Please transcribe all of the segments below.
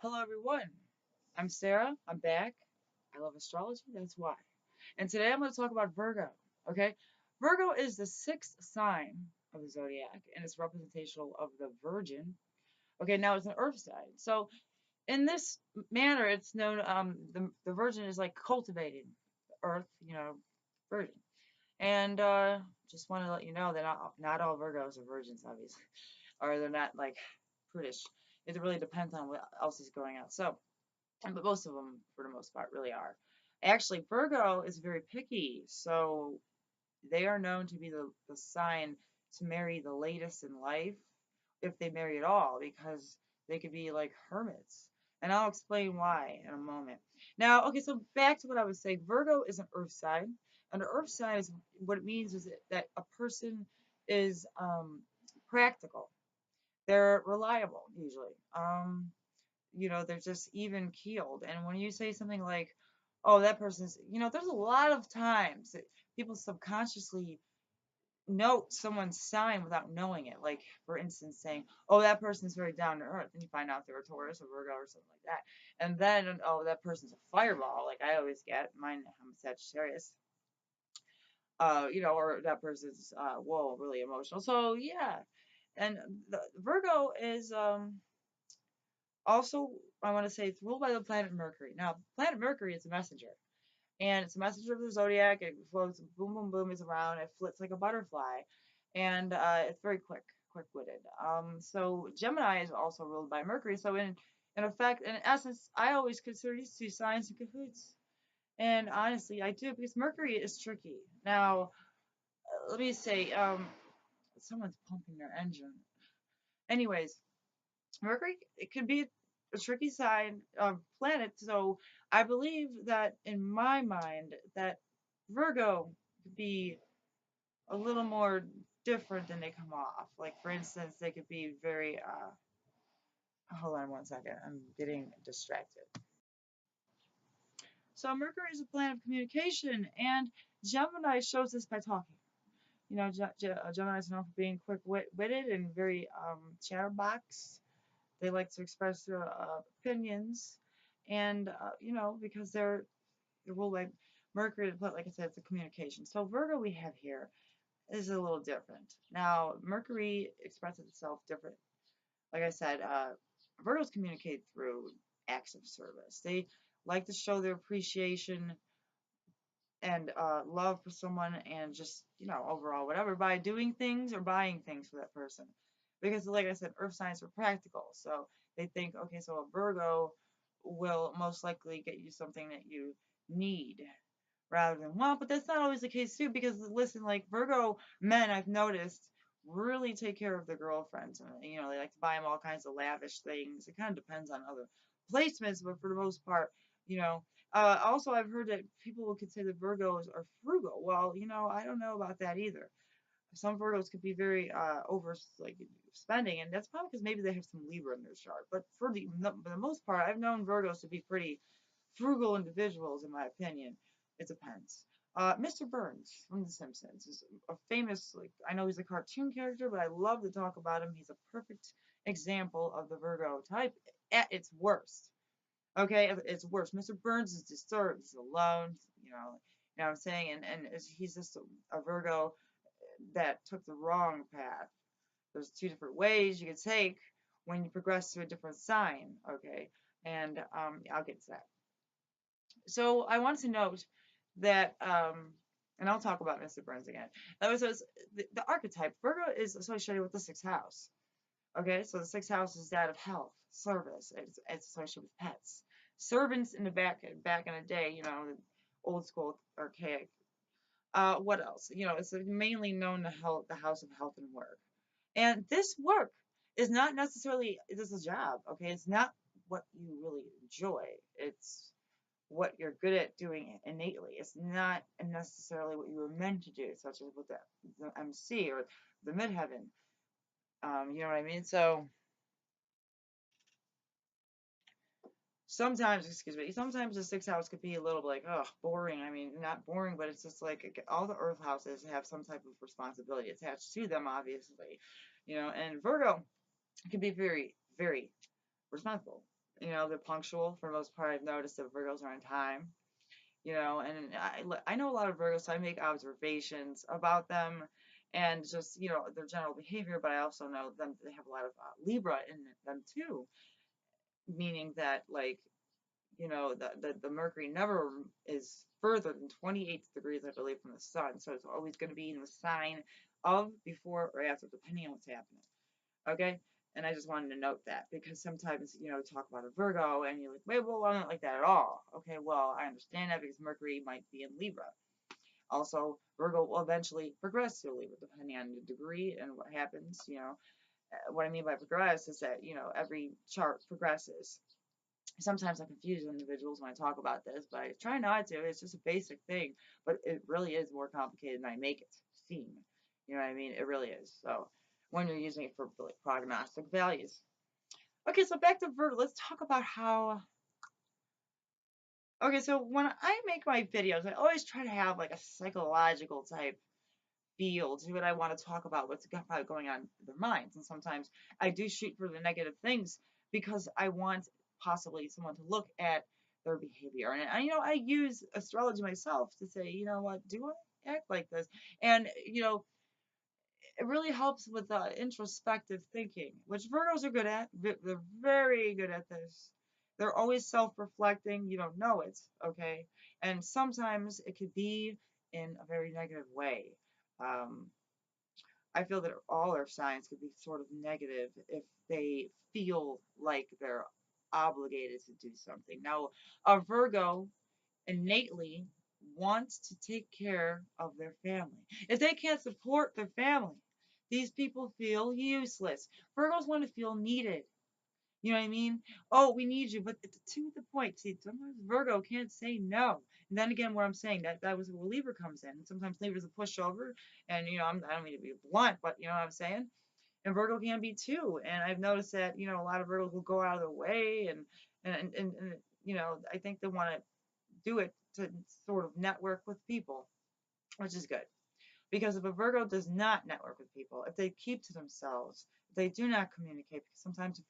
Hello, everyone. I'm Sarah. I'm back. I love astrology. That's why. And today I'm going to talk about Virgo. Okay. Virgo is the sixth sign of the zodiac and it's representational of the Virgin. Okay. Now it's an earth sign. So in this manner, it's known, the Virgin is like cultivated earth, Virgin. And just want to let you know that not all Virgos are virgins, obviously, or they're not like prudish. It really depends on what else is going on. So, but most of them, for the most part, really are. Actually, Virgo is very picky, so they are known to be the sign to marry the latest in life, if they marry at all, because they could be like hermits. And I'll explain why in a moment. Now, okay, so back to what I was saying. Virgo is an earth sign. And an earth sign is what it means is that a person is practical. They're reliable usually. They're just even keeled. And when you say something like, oh, that person's, there's a lot of times that people subconsciously note someone's sign without knowing it. Like, for instance, saying, oh, that person's very down to earth. And you find out they're a Taurus or Virgo or something like that. And then, oh, that person's a fireball. Like I always get mine, I'm Sagittarius. Or that person's, whoa, really emotional. So, yeah. And the Virgo is, also, I want to say it's ruled by the planet Mercury. Now, planet Mercury is a messenger, and it's a messenger of the zodiac. It floats, boom, boom, boom, is around. It flits like a butterfly, and it's very quick-witted. So Gemini is also ruled by Mercury. So in effect, in essence, I always consider these two signs in cahoots. And honestly, I do because Mercury is tricky. Now, let me say, someone's pumping their engine. Anyways, Mercury, it could be a tricky sign planet. So I believe that in my mind that Virgo could be a little more different than they come off. Like for instance, they could be very hold on one second. I'm getting distracted. So Mercury is a planet of communication and Gemini shows this by talking. Gemini is known for being quick-witted and very chatterbox. They like to express their opinions, and because they're ruled by Mercury, but like I said, it's a communication. So Virgo we have here is a little different. Now Mercury expresses itself different. Like I said, Virgos communicate through acts of service. They like to show their appreciation and love for someone and just overall whatever by doing things or buying things for that person because like I said earth signs are practical, so they think okay, so a Virgo will most likely get you something that you need rather than want, but that's not always the case too because listen, like Virgo men I've noticed really take care of their girlfriends, and they like to buy them all kinds of lavish things. It kind of depends on other placements, but for the most part, you know also, I've heard that people will consider Virgos are frugal. Well, I don't know about that either. Some Virgos could be very over like spending, and that's probably because maybe they have some Libra in their chart. But for the most part, I've known Virgos to be pretty frugal individuals, in my opinion. It depends. Mr. Burns from The Simpsons is a famous, like, I know he's a cartoon character, but I love to talk about him. He's a perfect example of the Virgo type at its worst. Okay, it's worse. Mr. Burns is disturbed. He's alone. You know what I'm saying? And he's just a Virgo that took the wrong path. There's two different ways you can take when you progress to a different sign. Okay, and I'll get to that. So I want to note that, and I'll talk about Mr. Burns again. That was the archetype. Virgo is associated with the sixth house. Okay, so the sixth house is that of health, service. It's associated with pets, servants in the back in the day. Old school, archaic. What else? It's mainly known to the house of health and work. And this work is not necessarily this is a job. Okay, it's not what you really enjoy. It's what you're good at doing innately. It's not necessarily what you were meant to do, such as with the MC or the midheaven. You know what I mean? So sometimes, excuse me, sometimes the sixth house could be a little like, oh, boring. I mean, not boring, but it's just like all the earth houses have some type of responsibility attached to them, obviously. And Virgo can be very, very responsible. They're punctual for the most part. I've noticed that Virgos are on time. And I know a lot of Virgos, so I make observations about them and just, their general behavior, but I also know them, they have a lot of Libra in them too, meaning that, like, the Mercury never is further than 28 degrees, I believe, from the sun. So it's always going to be in the sign of, before, or after, depending on what's happening. Okay? And I just wanted to note that because sometimes, talk about a Virgo and you're like, wait, well, I'm not like that at all. Okay, well, I understand that because Mercury might be in Libra. Also, Virgo will eventually progress to Libra depending on the degree and what happens. What I mean by progress is that, every chart progresses. Sometimes I confuse individuals when I talk about this, but I try not to. It's just a basic thing, but it really is more complicated than I make it seem. You know what I mean? It really is. So when you're using it for like prognostic values. Okay, so back to Virgo. Let's talk about how. Okay, so when I make my videos, I always try to have like a psychological type feel to what I want to talk about, what's going on in their minds. And sometimes I do shoot for the negative things because I want possibly someone to look at their behavior. And I use astrology myself to say, you know what, do I act like this? And it really helps with the introspective thinking, which Virgos are good at. They're very good at this. They're always self-reflecting. You don't know it, okay? And sometimes it could be in a very negative way. Um, I feel that all our signs could be sort of negative if they feel like they're obligated to do something. Now, a Virgo innately wants to take care of their family. If they can't support their family, these people feel useless. Virgos want to feel needed. You know what I mean? Oh, we need you, but to the point. See, sometimes Virgo can't say no. And then again, what I'm saying that was where Libra comes in. Sometimes Libra's a pushover, and I don't mean to be blunt, but you know what I'm saying. And Virgo can be too. And I've noticed that a lot of Virgos will go out of their way, and I think they want to do it to sort of network with people, which is good. Because if a Virgo does not network with people, if they keep to themselves, if they do not communicate, because sometimes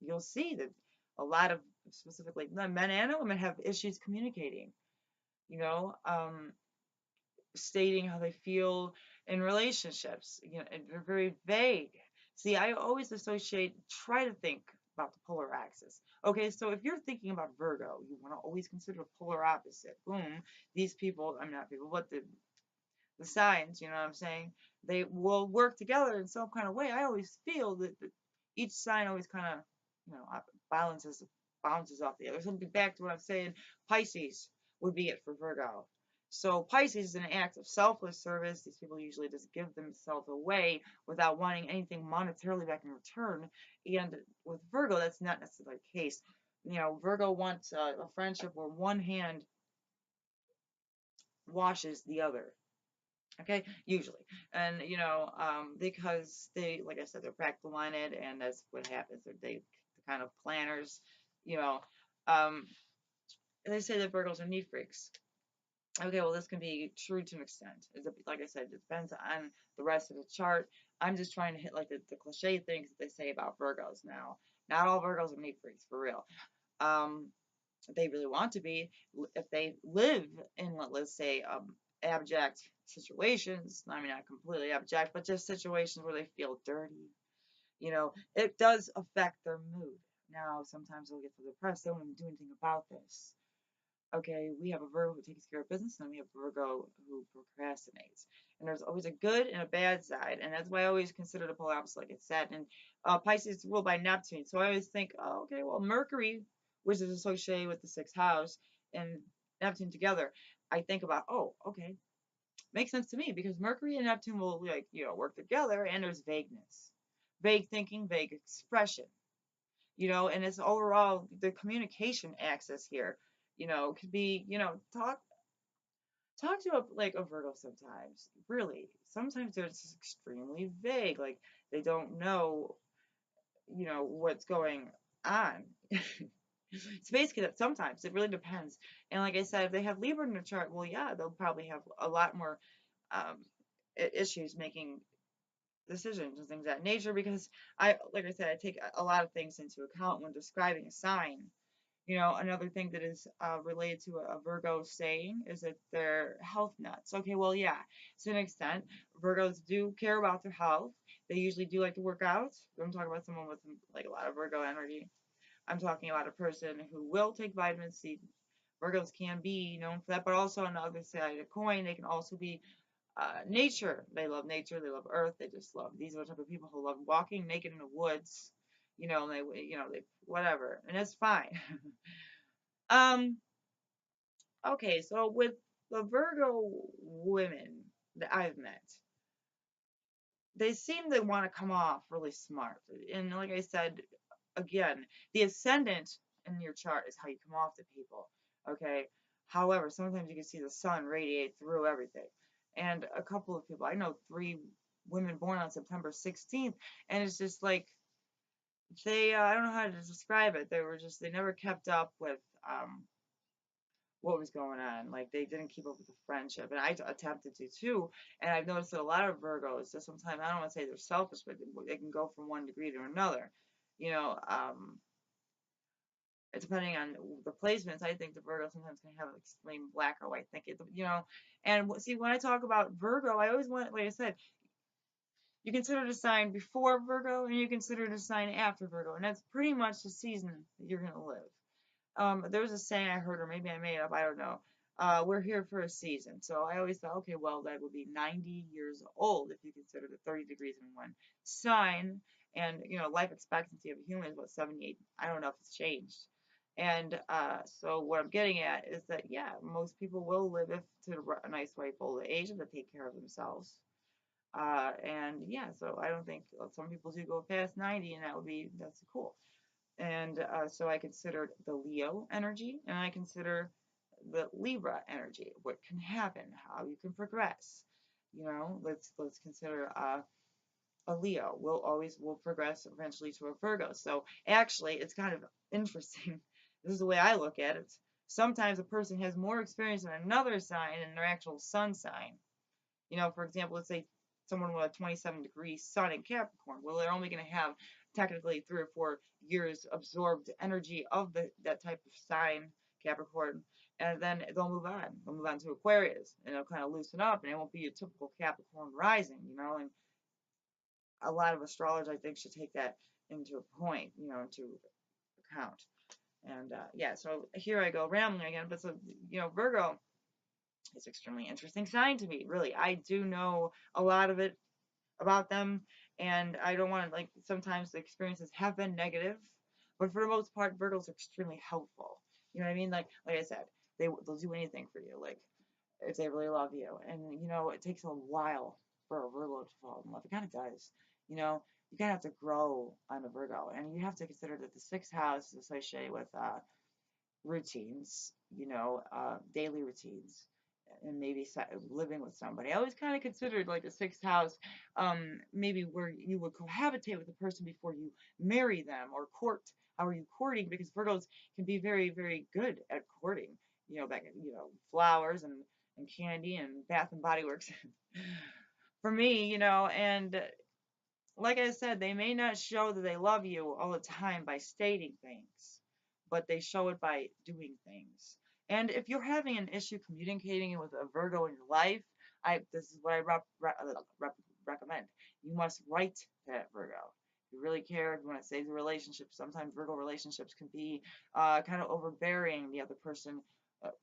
you'll see that a lot of specifically men and women have issues communicating, you know, um, stating how they feel in relationships, and they're very vague. See, I always try to think about the polar axis. Okay, so if you're thinking about Virgo, you want to always consider a polar opposite. Boom, these people, I'm not people, but the signs, you know what I'm saying? They will work together in some kind of way. I always feel that each sign always kind of, balances bounces off the other. So back to what I'm saying, Pisces would be it for Virgo. So Pisces is an act of selfless service. These people usually just give themselves away without wanting anything monetarily back in return. And with Virgo, that's not necessarily the case. Virgo wants a friendship where one hand washes the other. Okay, usually. And because they, like I said, they're practical minded, and that's what happens. They're kind of planners. You know, um, they say that Virgos are neat freaks. Okay, well, this can be true to an extent. Like I said, it depends on the rest of the chart. I'm just trying to hit like the cliche things that they say about Virgos now. Not all Virgos are neat freaks, for real. Um, they really want to be, if they live in, let's say, abject situations. I mean, not completely abject, but just situations where they feel dirty. It does affect their mood. Now, sometimes they'll get so depressed they won't even do anything about this. Okay, we have a Virgo who takes care of business, and we have a Virgo who procrastinates. And there's always a good and a bad side, and that's why I always consider the polar opposite, like it said. And Pisces is ruled by Neptune, so I always think, oh, okay, well, Mercury, which is associated with the sixth house, and Neptune together, I think about, oh, okay, makes sense to me because Mercury and Neptune will work together, and there's vagueness, vague thinking, vague expression. And it's overall the communication axis here, could be, talk to a Virgo sometimes. Really, sometimes they're just extremely vague, like they don't know, what's going on. It's basically that sometimes it really depends. And like I said, if they have Libra in the chart, well, yeah, they'll probably have a lot more um, issues making decisions and things of that nature because like I said, I take a lot of things into account when describing a sign. Another thing that is related to a Virgo saying is that they're health nuts. Okay, well, yeah, to an extent, Virgos do care about their health. They usually do like to work out. I'm talking about someone with like a lot of Virgo energy. I'm talking about a person who will take vitamin C. Virgos can be known for that, but also on the other side of the coin, they can also be nature. They love nature. They love earth. They just love. These are the type of people who love walking naked in the woods. They whatever, and it's fine. um. Okay, so with the Virgo women that I've met, they seem to want to come off really smart. And like I said, again, the ascendant in your chart is how you come off to people. Okay. However, sometimes you can see the sun radiate through everything. And a couple of people, I know three women born on September 16th, and it's just like I don't know how to describe it. They never kept up with what was going on. Like they didn't keep up with the friendship, and attempted to too. And I've noticed that a lot of Virgos, so sometimes I don't want to say they're selfish, but they can go from one degree to another. You know, depending on the placements, I think the Virgo sometimes can have extreme black or white thinking. And see, when I talk about Virgo, I always want, like I said, you consider the sign before Virgo and you consider the sign after Virgo, and that's pretty much the season that you're gonna live. There's a saying I heard, or maybe I made up, I don't know. We're here for a season. So I always thought, okay, well, that would be 90 years old if you consider the 30 degrees in one sign. And, life expectancy of a human is about 78. I don't know if it's changed. And so what I'm getting at is that, yeah, most people will live if to a nice, ripe old age if they take care of themselves. And yeah, so I don't think some people do go past 90, and that's cool. And so I considered the Leo energy, and I consider the Libra energy. What can happen? How you can progress? Let's consider a Leo. Will progress eventually to a Virgo. So actually, it's kind of interesting. This is the way I look at it. Sometimes a person has more experience in another sign than their actual sun sign. For example, let's say someone with a 27-degree sun in Capricorn. Well, they're only going to have technically 3 or 4 years absorbed energy of that type of sign, Capricorn, and then they'll move on. They'll move on to Aquarius, and they'll kind of loosen up, and it won't be a typical Capricorn rising. And a lot of astrologers, I think, should take that into into account. And yeah, so here I go rambling again, but so Virgo is extremely interesting sign to me. Really, I do know a lot of it about them, and I don't want to, like, sometimes the experiences have been negative, but for the most part, Virgos are extremely helpful. You know what I mean? Like I said, they'll do anything for you, like if they really love you, and it takes a while for a Virgo to fall in love. It kind of does. You know, you kind of have to grow on a Virgo, and you have to consider that the sixth house is associated with routines, daily routines, and maybe living with somebody. I always kind of considered like the sixth house, maybe where you would cohabitate with a person before you marry them or court. How are you courting? Because Virgos can be very, very good at courting. Flowers and candy and Bath and Body Works. For me, and like I said, they may not show that they love you all the time by stating things, but they show it by doing things. And if you're having an issue communicating with a Virgo in your life, this is what I recommend. You must write that Virgo. If you really care, if you want to save the relationship, sometimes Virgo relationships can be kind of overbearing. The other person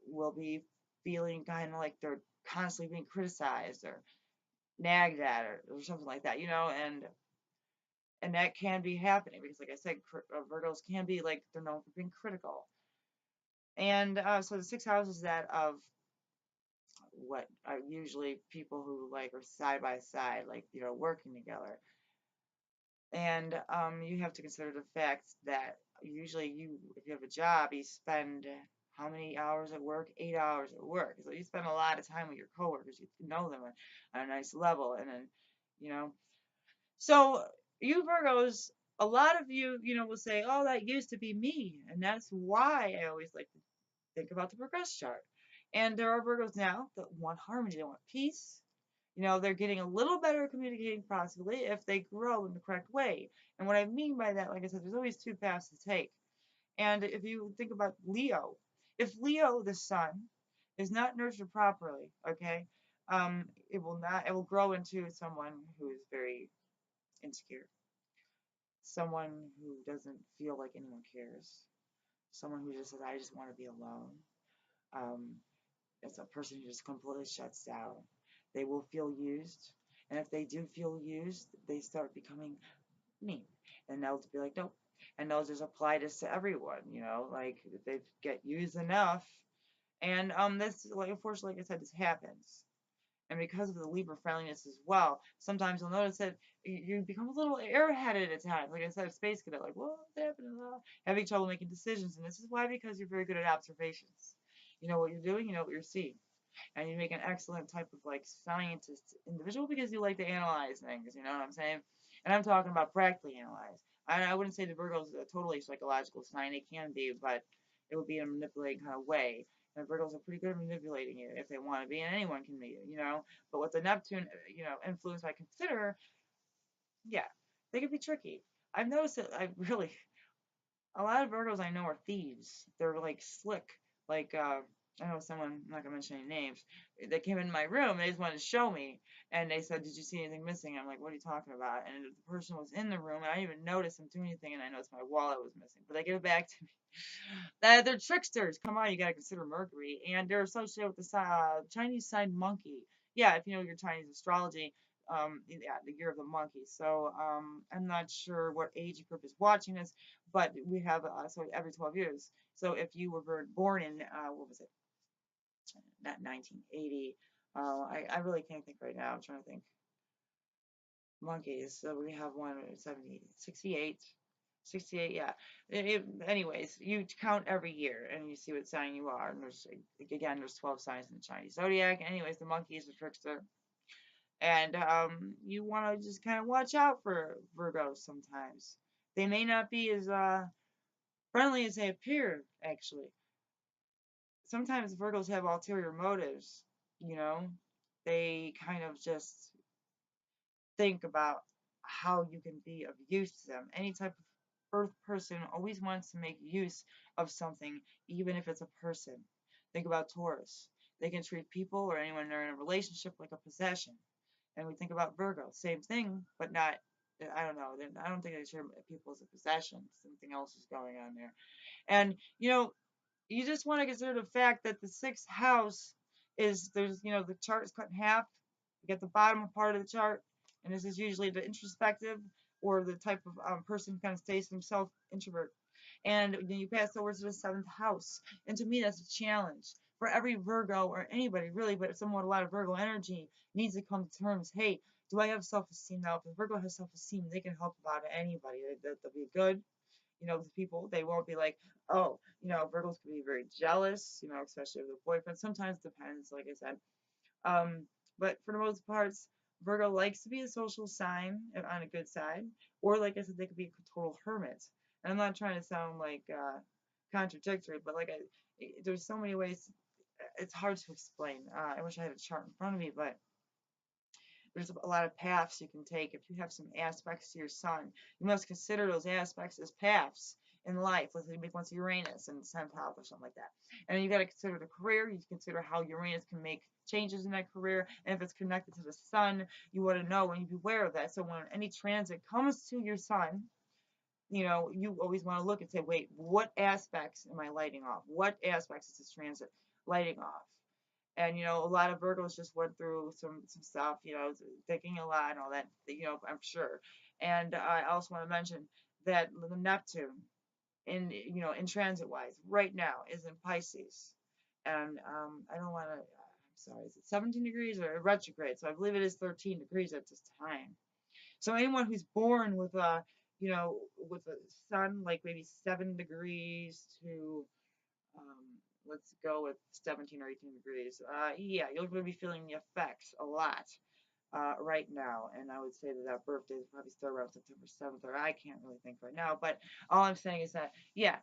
will be feeling kind of like they're constantly being criticized or nagged at or something like that, and that can be happening because, like I said, Virgos can be like they're known for being critical. And so the sixth house is that of what are usually people who like are side by side, like working together. And you have to consider the fact that usually if you have a job, you spend how many hours at work? 8 hours at work. So you spend a lot of time with your coworkers. You know them on a nice level, and then you know so you Virgos, a lot of you, will say, "Oh, that used to be me," and that's why I always like to think about the progress chart. And there are Virgos now that want harmony, they want peace. They're getting a little better at communicating possibly if they grow in the correct way. And what I mean by that, like I said, there's always two paths to take. And if you think about Leo, if Leo, the sun, is not nurtured properly, okay, it will not, it will grow into someone who is very insecure, someone who doesn't feel like anyone cares, someone who just says, I just want to be alone. Um, it's a person who just completely shuts down. They will feel used. And if they do feel used, they start becoming mean. And they'll be like, nope. And they'll just apply this to everyone, like if they get used enough. And this, like, unfortunately, like I said, this happens. And because of the Libra friendliness as well, sometimes you'll notice that you become a little airheaded at times. Like I said, space cadet, like, what's happening? Having trouble making decisions. And this is why, because you're very good at observations. You know what you're doing, you know what you're seeing. And you make an excellent type of like scientist individual because you like to analyze things, you know what I'm saying? And I'm talking about practically analyze. I wouldn't say the Virgo's a totally psychological sign. It can be, but it would be in a manipulating kind of way. And Virgos are pretty good at manipulating you if they want to be, and anyone can be, But with the Neptune, influence I consider, yeah, they can be tricky. I've noticed that I really, a lot of Virgos I know are thieves. They're like slick. Like I know someone, I'm not gonna mention any names, they came in my room and they just wanted to show me, and they said, "Did you see anything missing?" I'm like, "What are you talking about?" And the person was in the room, and I didn't even notice them doing anything, and I noticed my wallet was missing, but they gave it back to me. They're tricksters. Come on, you gotta consider Mercury, and they're associated with the Chinese sign monkey. Yeah, if you know your Chinese astrology, yeah, the year of the monkey. So I'm not sure what age group is watching this, but we have so every 12 years. So if you were born in what was it? Not 1980. I really can't think right now. I'm trying to think. Monkeys. So we have one at 70, 68. 68, yeah. Anyways, you count every year and you see what sign you are. And there's 12 signs in the Chinese zodiac. Anyways, the monkey is a trickster. And you want to just kind of watch out for Virgos sometimes. They may not be as friendly as they appear, actually. Sometimes Virgos have ulterior motives, you know? They kind of just think about how you can be of use to them. Any type of earth person always wants to make use of something, even if it's a person. Think about Taurus. They can treat people or anyone they're in a relationship like a possession. And we think about Virgo, same thing, but not. I don't know. I don't think they treat people as a possession. Something else is going on there. And you just want to consider the fact that the sixth house is the chart is cut in half. You get the bottom part of the chart, and this is usually the introspective or the type of person who kind of stays to himself, introvert. And then you pass over to the seventh house. And to me, that's a challenge for every Virgo or anybody really, but someone with a lot of Virgo energy needs to come to terms. Hey, do I have self-esteem now? If a Virgo has self-esteem, they can help about anybody. They'll be good, the people. They won't be like, oh, Virgos can be very jealous, especially of their boyfriend. Sometimes depends, like I said. Um, but for the most parts, Virgo likes to be a social sign on a good side, or like I said, they could be a total hermit. And I'm not trying to sound like contradictory, but there's so many ways. It's hard to explain. I wish I had a chart in front of me, but there's a lot of paths you can take. If you have some aspects to your sun, you must consider those aspects as paths in life. Let's say you make once Uranus in the 10th house or something like that. And then you got to consider the career. You consider how Uranus can make changes in that career. And if it's connected to the sun, you want to know and you be aware of that. So when any transit comes to your sun, you always want to look and say, wait, what aspects am I lighting off? What aspects is this transit lighting off? And a lot of Virgos just went through some stuff, thinking a lot and all that, I'm sure. And I also want to mention that the Neptune in transit wise right now is in Pisces, and I don't want to. I'm sorry, is it 17 degrees or retrograde? So I believe it is 13 degrees at this time. So anyone who's born with with a sun like maybe 7 degrees to let's go with 17 or 18 degrees. Yeah, you're going to be feeling the effects a lot right now. And I would say that birthday is probably still around September 7th, or I can't really think right now. But all I'm saying is that, yeah,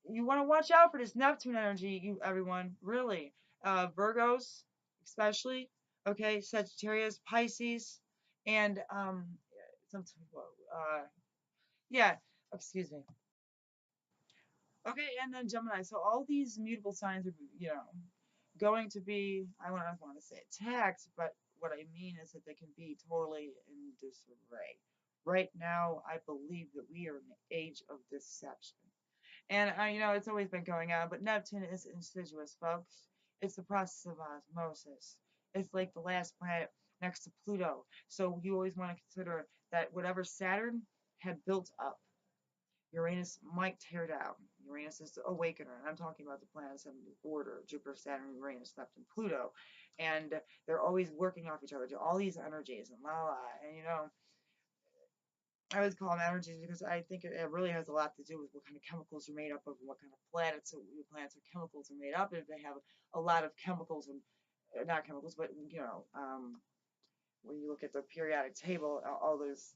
you want to watch out for this Neptune energy, everyone, really. Virgos, especially, okay, Sagittarius, Pisces, and some, yeah, excuse me. Okay, and then Gemini. So all these mutable signs are, going to be, I don't want to say attacked, but what I mean is that they can be totally in disarray. Right now, I believe that we are in the age of deception. And, it's always been going on, but Neptune is insidious, folks. It's the process of osmosis. It's like the last planet next to Pluto. So you always want to consider that whatever Saturn had built up, Uranus might tear down. Uranus is the awakener, and I'm talking about the planets in order: Jupiter, Saturn, Uranus, Neptune, Pluto, and they're always working off each other. All these energies and la la, and I always call them energies because I think it really has a lot to do with what kind of chemicals are made up of, and what kind of planets or chemicals are made up. And if they have a lot of chemicals and not chemicals, but when you look at the periodic table, all those,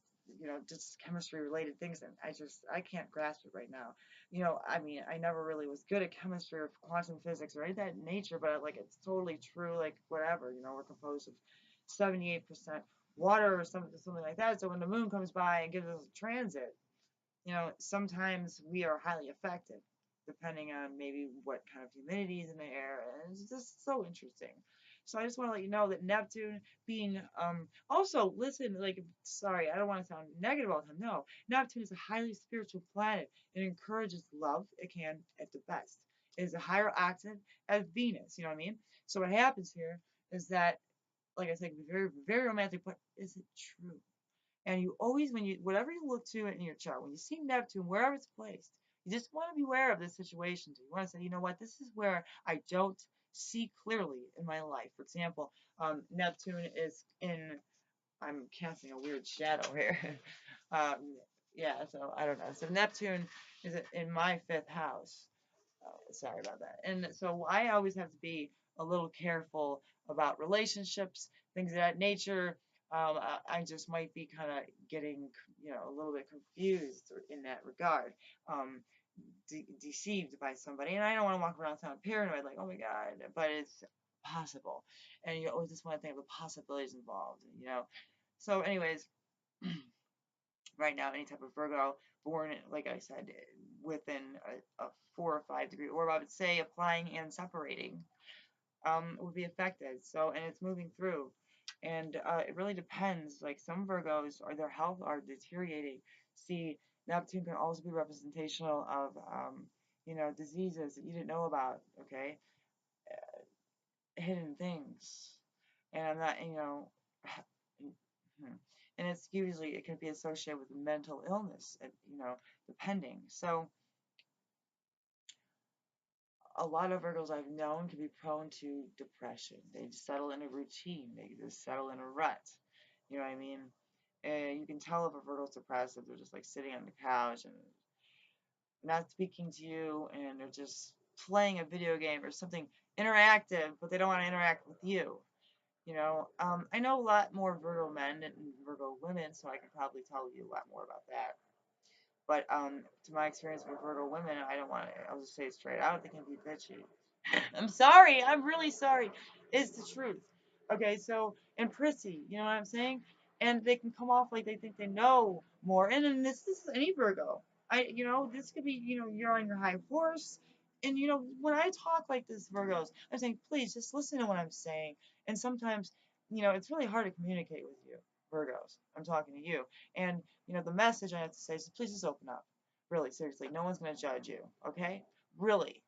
just chemistry related things, and I can't grasp it right now. I mean, I never really was good at chemistry or quantum physics or any of that nature, but like it's totally true. Like whatever, we're composed of 78% water or something like that. So when the moon comes by and gives us a transit, sometimes we are highly affected depending on maybe what kind of humidity is in the air. And it's just so interesting. So I just want to let you know that Neptune being also listen, like sorry, I don't want to sound negative all the time. No, Neptune is a highly spiritual planet. It encourages love. It can at the best. It is a higher octave as Venus. You know what I mean? So what happens here is that, like I said, very very romantic, but is it true? And you always, when you, whatever you look to in your chart, when you see Neptune, wherever it's placed, you just want to be aware of this situation. You want to say, you know what, this is where I don't see clearly in my life. For example, Neptune is in, I'm casting a weird shadow here. um, yeah, so I don't know. So Neptune is in my fifth house. Sorry about that. And so I always have to be a little careful about relationships, things of that nature. I just might be kind of getting, a little bit confused in that regard, um, deceived by somebody. And I don't want to walk around sounding paranoid, like, oh my God, but it's possible. And you always just want to think of the possibilities involved. So, anyways, right now, any type of Virgo born, like I said, within a 4 or 5 degree orb, I would say applying and separating would be affected. So, and it's moving through. And it really depends. Like some Virgos, or their health are deteriorating. See, Neptune can also be representational of, diseases that you didn't know about. Okay, hidden things. And I'm not, and it's usually it can be associated with mental illness, depending. So a lot of Virgos I've known can be prone to depression. They just settle in a routine. They just settle in a rut. You know what I mean? And you can tell if a Virgo's depressed if they're just like sitting on the couch and not speaking to you, and they're just playing a video game or something interactive, but they don't want to interact with you. I know a lot more Virgo men than Virgo women, so I can probably tell you a lot more about that. But to my experience with Virgo women, I don't want to. I'll just say it straight out. They can be bitchy. I'm sorry. I'm really sorry. It's the truth. Okay, so and prissy, you know what I'm saying? And they can come off like they think they know more. And then this is any Virgo. This could be, you're on your high horse. And when I talk like this, Virgos, I'm saying, please just listen to what I'm saying. And sometimes, it's really hard to communicate with you, Virgos. I'm talking to you. And, the message I have to say is please just open up. Really, seriously, no one's going to judge you. Okay? Really,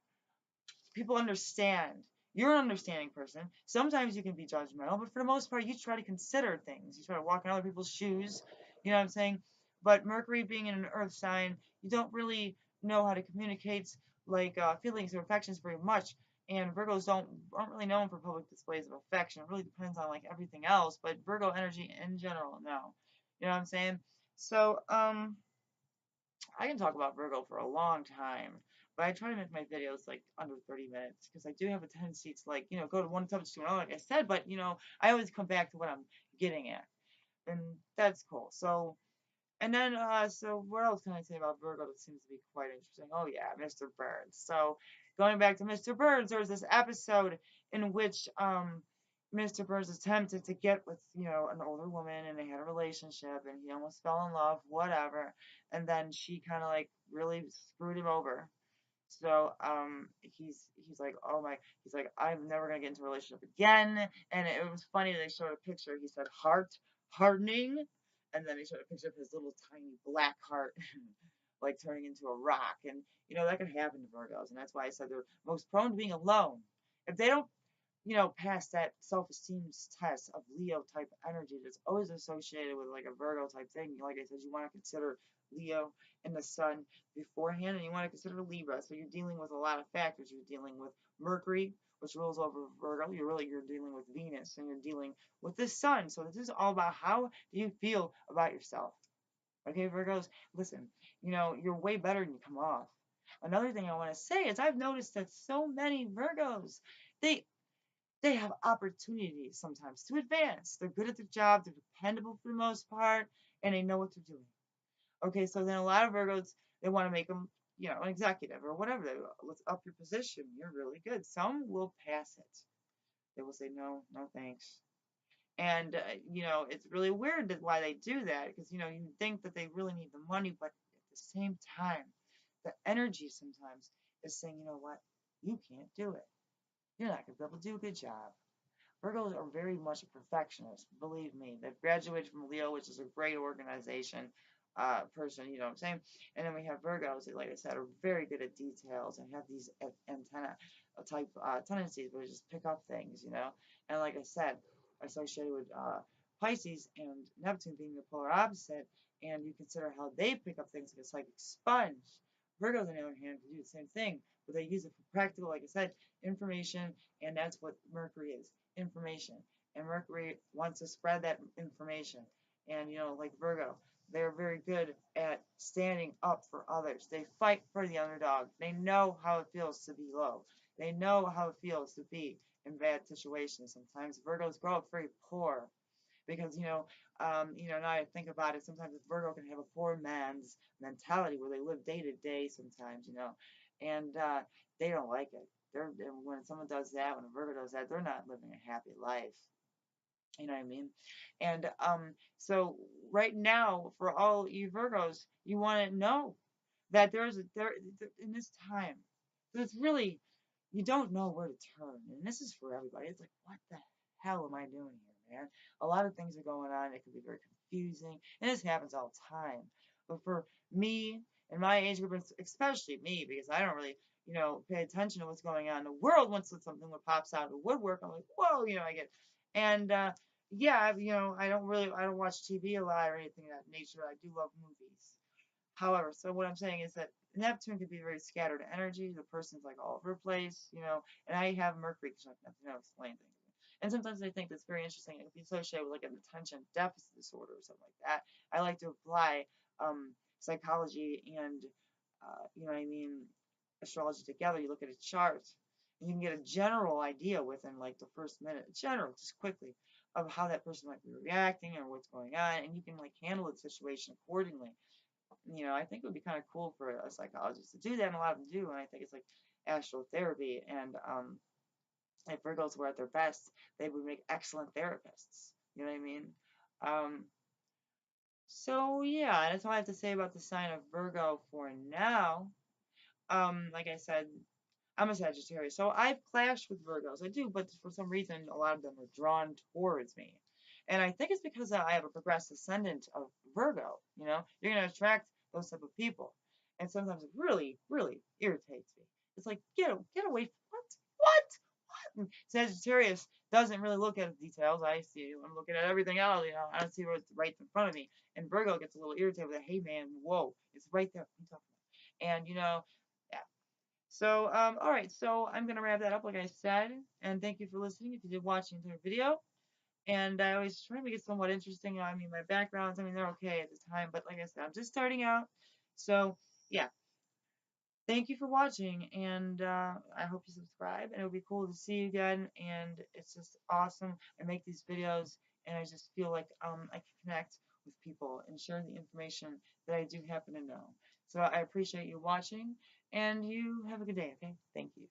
people understand. You're an understanding person. Sometimes you can be judgmental, but for the most part, you try to consider things. You try to walk in other people's shoes. You know what I'm saying? But Mercury being in an earth sign, you don't really know how to communicate like feelings or affections very much. And Virgos aren't really known for public displays of affection. It really depends on like everything else. But Virgo energy in general, no. You know what I'm saying? So, I can talk about Virgo for a long time, but I try to make my videos like under 30 minutes because I do have a tendency to like, go to one subject to another, like I said, but I always come back to what I'm getting at. And that's cool. So, and then, so what else can I say about Virgo that seems to be quite interesting? Oh yeah, Mr. Burns. So going back to Mr. Burns, there was this episode in which, Mr. Burns attempted to get with, an older woman, and they had a relationship, and he almost fell in love, whatever. And then she kind of like really screwed him over. So he's like, oh my, he's like, I'm never gonna get into a relationship again. And it was funny. They showed a picture. He said heart hardening, and then he showed a picture of his little tiny black heart, like turning into a rock. And that can happen to Virgos, and that's why I said they're most prone to being alone. If they don't pass that self-esteem test of Leo type energy that's always associated with like a Virgo type thing. Like I said, you want to consider Leo in the sun beforehand, and you want to consider Libra. So you're dealing with a lot of factors. You're dealing with Mercury, which rules over Virgo. You're dealing with Venus, and you're dealing with the sun. So this is all about how do you feel about yourself. Okay, Virgos, listen, you're way better than you come off. Another thing I want to say is I've noticed that so many Virgos, they they have opportunities sometimes to advance. They're good at their job, they're dependable for the most part, and they know what they're doing. Okay, so then a lot of Virgos, they want to make them, an executive or whatever. Let's up your position. You're really good. Some will pass it. They will say, no, no thanks. And, it's really weird that why they do that because, you think that they really need the money, but at the same time, the energy sometimes is saying, you know what, you can't do it. You're not going to be able to do a good job. Virgos are very much a perfectionist. Believe me, they've graduated from Leo, which is a great organization person. You know what I'm saying? And then we have Virgos that, like I said, are very good at details and have these antenna type tendencies where they just pick up things. And like I said, associated with Pisces and Neptune being the polar opposite, and you consider how they pick up things like a psychic sponge. Virgos, on the other hand, can do the same thing, but they use it for practical, like I said, information, and that's what Mercury is, information. And Mercury wants to spread that information. And, like Virgo, they're very good at standing up for others. They fight for the underdog. They know how it feels to be low. They know how it feels to be in bad situations. Sometimes Virgos grow up very poor because now I think about it, sometimes a Virgo can have a poor man's mentality where they live day to day sometimes, and they don't like it. When someone does that, when a Virgo does that, they're not living a happy life. You know what I mean? And so right now, for all you Virgos, you want to know that there in this time, there's really you don't know where to turn, and this is for everybody. It's like, what the hell am I doing here, man? A lot of things are going on. It can be very confusing, and this happens all the time. But for me and my age group, especially me, because I don't really, pay attention to what's going on in the world. Once something pops out of the woodwork, I'm like, whoa, I get, and yeah, I don't watch TV a lot or anything of that nature. I do love movies. However, so what I'm saying is that Neptune can be very scattered energy. The person's like all over the place, and I have Mercury conjunct Neptune. I'll explain things. And sometimes I think that's very interesting. It can be associated with like an attention deficit disorder or something like that. I like to apply psychology and, you know what I mean, astrology together. You look at a chart and you can get a general idea within like the first minute, general, just quickly, of how that person might be reacting or what's going on, and you can like handle the situation accordingly. I think it would be kind of cool for a psychologist to do that, and a lot of them do. And I think it's like astral therapy. And if Virgos were at their best, they would make excellent therapists. You know what I mean? Um, so yeah, that's all I have to say about the sign of Virgo for now. Like I said, I'm a Sagittarius, so I've clashed with Virgos. I do, but for some reason, a lot of them are drawn towards me. And I think it's because I have a progressed ascendant of Virgo. You're going to attract those type of people. And sometimes it really, really irritates me. It's like, get away from what? Sagittarius doesn't really look at the details. I see. I'm looking at everything else. I don't see what's right in front of me. And Virgo gets a little irritated with, hey man, whoa, it's right there. What are you talking about? And yeah. So, all right. So I'm gonna wrap that up, like I said. And thank you for listening. If you did watch the entire video, and I always try to make it somewhat interesting. I mean, my backgrounds, they're okay at the time, but like I said, I'm just starting out. So, yeah, thank you for watching, and I hope you subscribe, and it would be cool to see you again, and it's just awesome. I make these videos, and I just feel like I can connect with people and share the information that I do happen to know. So I appreciate you watching, and you have a good day, okay? Thank you.